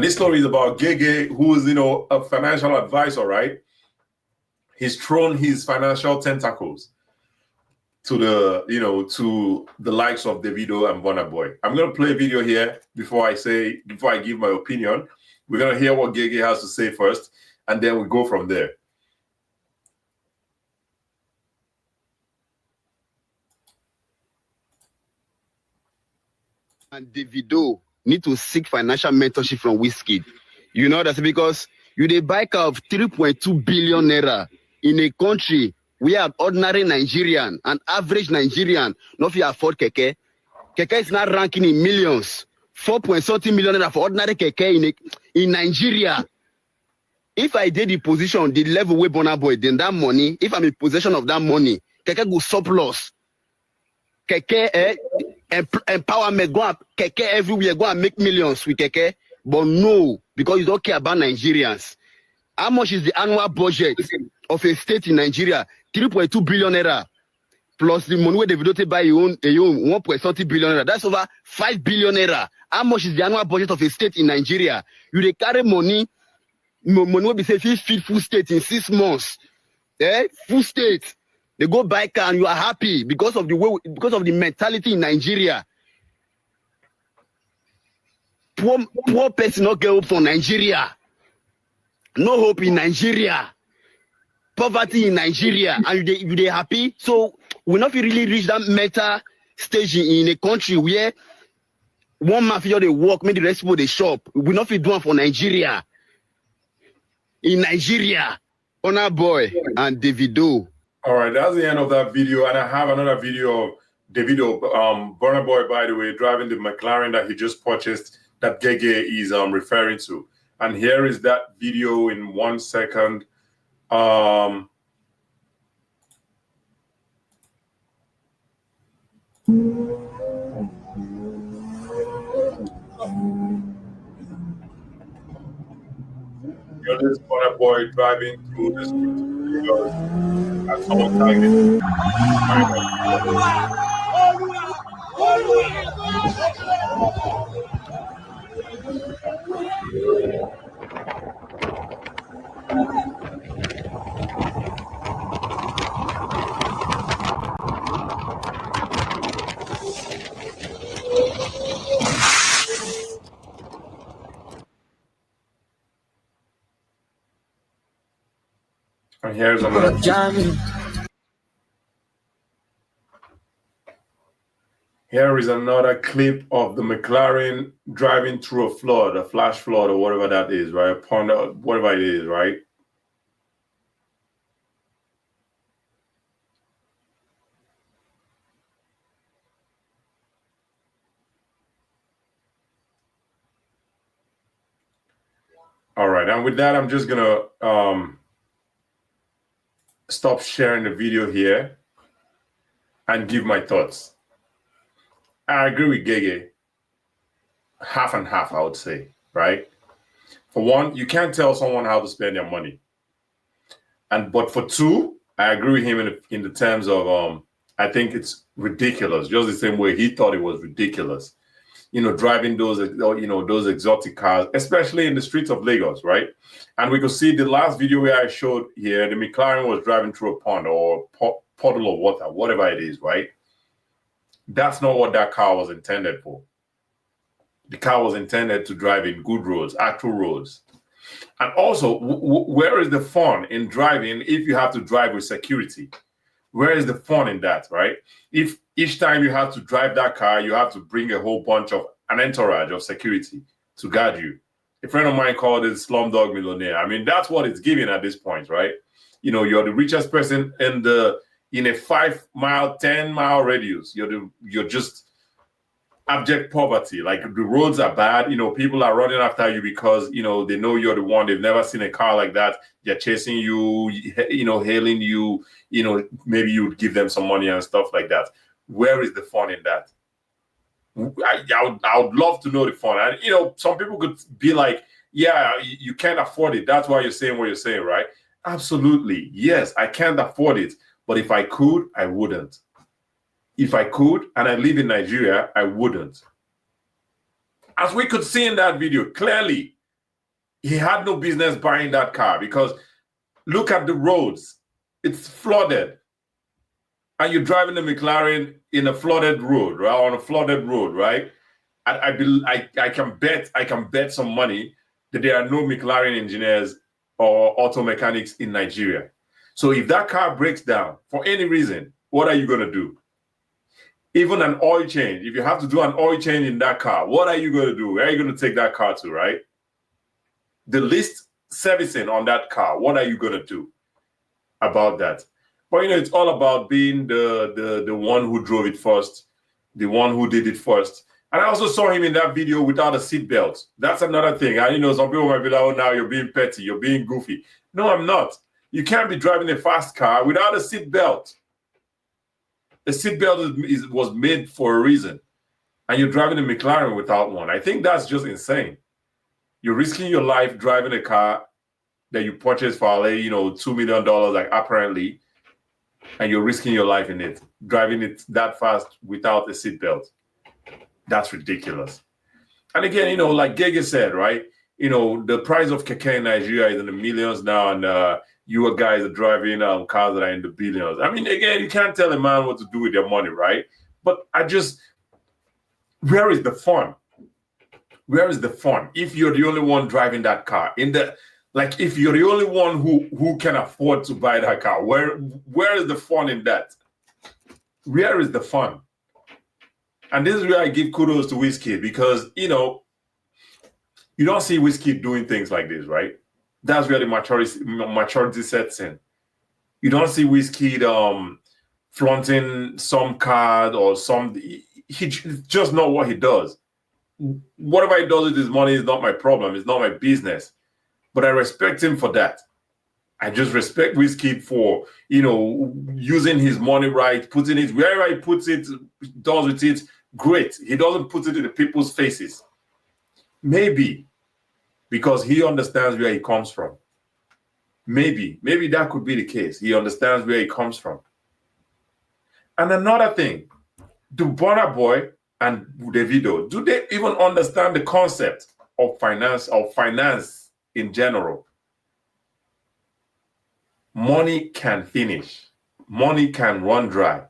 This story is about Geh Geh, who is, a financial advisor, right? He's thrown his financial tentacles to the likes of Davido and Burna Boy. I'm gonna play a video here before I give my opinion. We're gonna hear what Geh Geh has to say first, and then we go from there. And Davido need to seek financial mentorship from Wizkid. You know that's because they buy car of 3.2 billion naira in a country where ordinary Nigerian, an average Nigerian, not if you afford keke. Keke is not ranking in millions. 4.something million naira for ordinary keke in Nigeria. If I did the position, the level where Burna Boy, then that money, if I'm in possession of that money, keke go surplus. Keke empowerment, go up, keke everywhere, go and make millions with keke. But no, because you don't care about Nigerians. How much is the annual budget of a state in Nigeria? 3.2 billion naira. Plus the money where Davido buy your own 1.30 billion naira. That's over 5 billion naira. How much is the annual budget of a state in Nigeria? You dey carry money will be say feed full state in 6 months. Full state. They go buy car and you are happy because of the mentality in Nigeria. Poor person not get hope for Nigeria. No hope in Nigeria. Poverty in Nigeria. And you they happy. So we not really reach that meta stage in a country where one mafia they work, maybe the rest people they shop. We not do one for Nigeria. In Nigeria, Burna Boy and Davido. All right, that's the end of that video, and I have another video of Davido, Burna Boy, by the way, driving the McLaren that he just purchased that Geh Geh is referring to. And here is that video in 1 second. This Burna Boy driving through the streets of Lagos and someone tagged him. And here's another. Here is another clip of the McLaren driving through a flood, a flash flood, or whatever that is, right? A pond, whatever it is, right? All right, and with that, I'm just gonna stop sharing the video here and give my thoughts. I agree with Geh Geh. Half and half, I would say, right? For one, you can't tell someone how to spend their money. But for two, I agree with him in the terms of I think it's ridiculous, just the same way he thought it was ridiculous. Driving those exotic cars, especially in the streets of Lagos, right? And we could see the last video where I showed here, the McLaren was driving through a pond or puddle of water, whatever it is, right? That's not what that car was intended for. The car was intended to drive in good roads, actual roads. And also, where is the fun in driving if you have to drive with security? Where is the fun in that, right? If each time you have to drive that car, you have to bring a whole bunch of an entourage of security to guard you. A friend of mine called it Slumdog Millionaire. I mean, that's what it's giving at this point, right? You're the richest person in a 5-mile, 10-mile radius. You're just abject poverty. Like, the roads are bad. People are running after you because they know you're the one. They've never seen a car like that. They're chasing you, hailing you. Maybe you would give them some money and stuff like that. Where is the fun in that? I would love to know the fun. And some people could be like, yeah, you can't afford it. That's why you're saying what you're saying, right? Absolutely. Yes, I can't afford it. But if I could, I wouldn't. If I could, and I live in Nigeria, I wouldn't. As we could see in that video, clearly, He had no business buying that car because look at the roads. It's flooded. And you're driving a McLaren in a flooded road, right? On a flooded road, right? I can bet some money that there are no McLaren engineers or auto mechanics in Nigeria. So if that car breaks down for any reason, what are you going to do? Even an oil change, if you have to do an oil change in that car, what are you going to do? Where are you going to take that car to, right? The least servicing on that car, what are you going to do about that? But, it's all about being the one who drove it first, the one who did it first. And I also saw him in that video without a seatbelt. That's another thing. And, some people might be like, oh, now you're being petty, you're being goofy. No, I'm not. You can't be driving a fast car without a seatbelt. The seatbelt was made for a reason. And you're driving a McLaren without one. I think that's just insane. You're risking your life driving a car that you purchased for, $2 million, like apparently, and you're risking your life in it, driving it that fast without a seatbelt. That's ridiculous. And again, like Geh Geh said, right? The price of keke in Nigeria is in the millions now, and you guys are driving cars that are in the billions. I mean, again, you can't tell a man what to do with their money, right? But where is the fun? Where is the fun? If you're the only one driving that car, if you're the only one who can afford to buy that car, where is the fun in that? Where is the fun? And this is where I give kudos to Wizkid because, you don't see Wizkid doing things like this, right? That's where the maturity sets in. You don't see Wizkid flaunting some card or he's just not what he does. Whatever he does with his money is not my problem. It's not my business. But I respect him for that. I just respect Wizkid for, using his money right, putting it wherever he puts it, does with it, great. He doesn't put it in the people's faces. Maybe because he understands where he comes from. Maybe that could be the case. He understands where he comes from. And another thing, do Burna Boy and Davido, do they even understand the concept of finance in general? Money can finish. Money can run dry.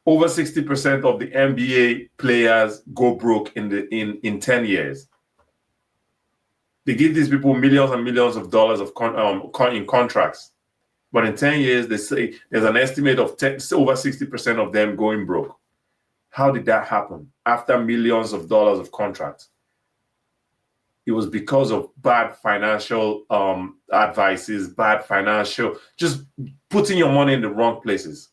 Over 60% of the NBA players go broke in 10 years. They give these people millions and millions of dollars in contracts. But in 10 years, they say there's an estimate of over 60% of them going broke. How did that happen? After millions of dollars of contracts. It was because of bad financial advices, just putting your money in the wrong places.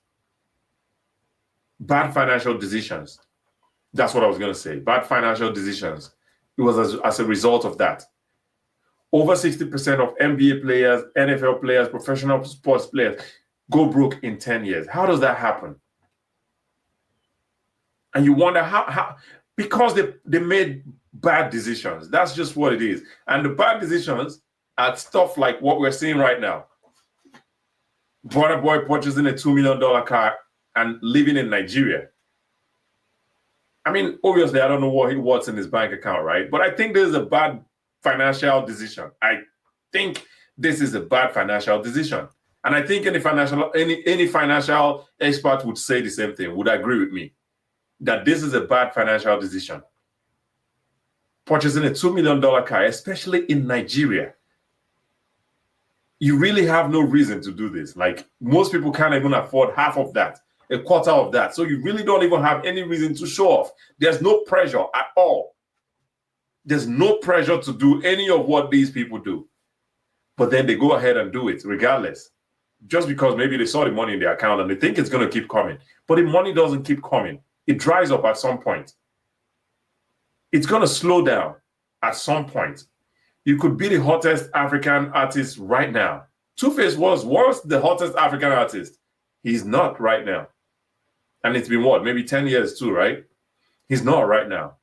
Bad financial decisions. That's what I was going to say. Bad financial decisions. It was as a result of that. Over 60% of NBA players, NFL players, professional sports players go broke in 10 years. How does that happen? And you wonder how because they made bad decisions. That's just what it is. And the bad decisions are stuff like what we're seeing right now. Burna Boy purchasing a $2 million car and living in Nigeria. I mean, obviously, I don't know what's in his bank account, right? But I think this is a bad financial decision. I think this is a bad financial decision. And I think any financial expert would say the same thing, would agree with me, that this is a bad financial decision. Purchasing a $2 million car, especially in Nigeria. You really have no reason to do this. Like, most people can't even afford half of that, a quarter of that. So you really don't even have any reason to show off. There's no pressure at all. There's no pressure to do any of what these people do. But then they go ahead and do it regardless. Just because maybe they saw the money in their account and they think it's going to keep coming. But the money doesn't keep coming. It dries up at some point. It's going to slow down at some point. You could be the hottest African artist right now. Two-Face was once the hottest African artist. He's not right now. And it's been what? Maybe 10 years too, right? He's not right now.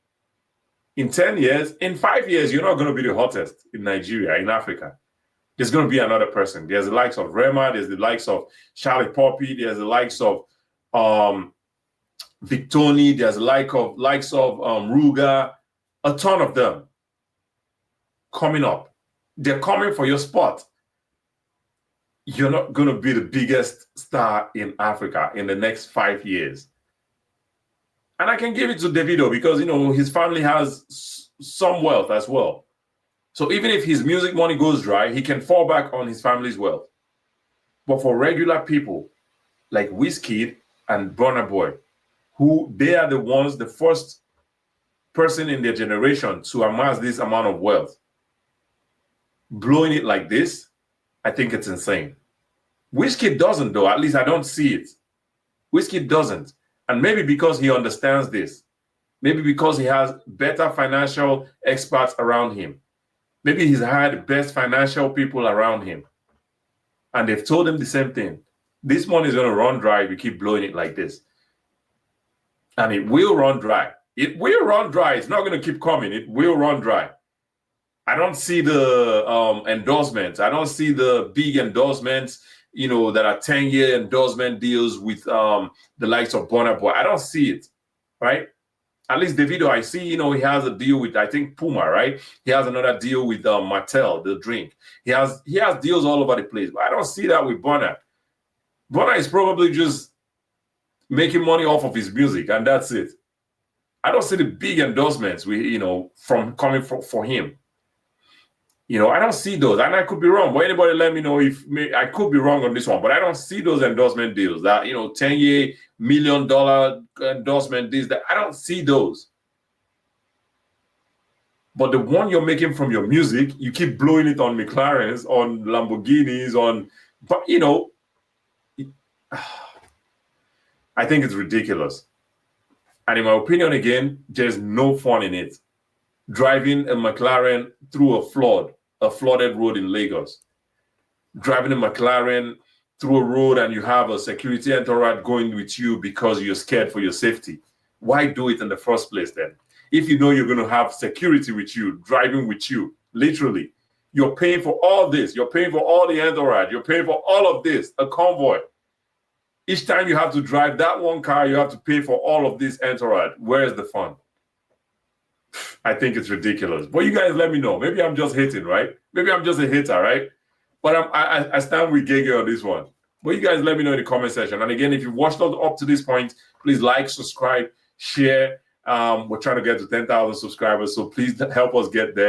In 10 years, in 5 years, you're not going to be the hottest in Nigeria, in Africa. There's going to be another person. There's the likes of Rema. There's the likes of Charlie Poppy. There's the likes of Victoni. There's the likes of Ruga. A ton of them coming up. they're coming for your spot. You're not going to be the biggest star in Africa in the next 5 years. And I can give it to Davido because, you know, his family has some wealth as well. So even if his music money goes dry, he can fall back on his family's wealth. But for regular people like Wizkid and Burna Boy, who they are the ones, the first person in their generation to amass this amount of wealth, blowing it like this, I think it's insane. Wizkid doesn't, though. At least I don't see it. Wizkid doesn't. And maybe because he understands this. Maybe because he has better financial experts around him. Maybe he's hired the best financial people around him. And they've told him the same thing. This money is going to run dry if you keep blowing it like this. And it will run dry. It will run dry. It's not going to keep coming. It will run dry. I don't see the endorsements. I don't see the big endorsements, you know, that are 10-year endorsement deals with the likes of Burna Boy. I don't see it, right? At least Davido, I see, you know, he has a deal with, I think, Puma, right? He has another deal with Mattel, the drink. He has deals all over the place. But I don't see that with Burna. Burna is probably just making money off of his music, and that's it. I don't see the big endorsements, from coming for him. You know, I don't see those, and I could be wrong. But anybody let me know if I could be wrong on this one. But I don't see those endorsement deals that, you know, 10-year, $1 million endorsement deals. That I don't see those. But the one you're making from your music, you keep blowing it on McLarens, on Lamborghinis, but you know, I think it's ridiculous. And in my opinion, again, there's no fun in it. Driving a McLaren through a flooded road in Lagos. Driving a McLaren through a road and you have a security entourage going with you because you're scared for your safety. Why do it in the first place then? If you know you're going to have security with you, driving with you, literally, you're paying for all this. You're paying for all the entourage. You're paying for all of this, a convoy. Each time you have to drive that one car, you have to pay for all of this entourage. Where is the fun? I think it's ridiculous. But you guys let me know. Maybe I'm just hating, right? Maybe I'm just a hater, right? But I stand with Geh Geh on this one. But you guys let me know in the comment section. And again, if you've watched up to this point, please like, subscribe, share. We're trying to get to 10,000 subscribers. So please help us get there.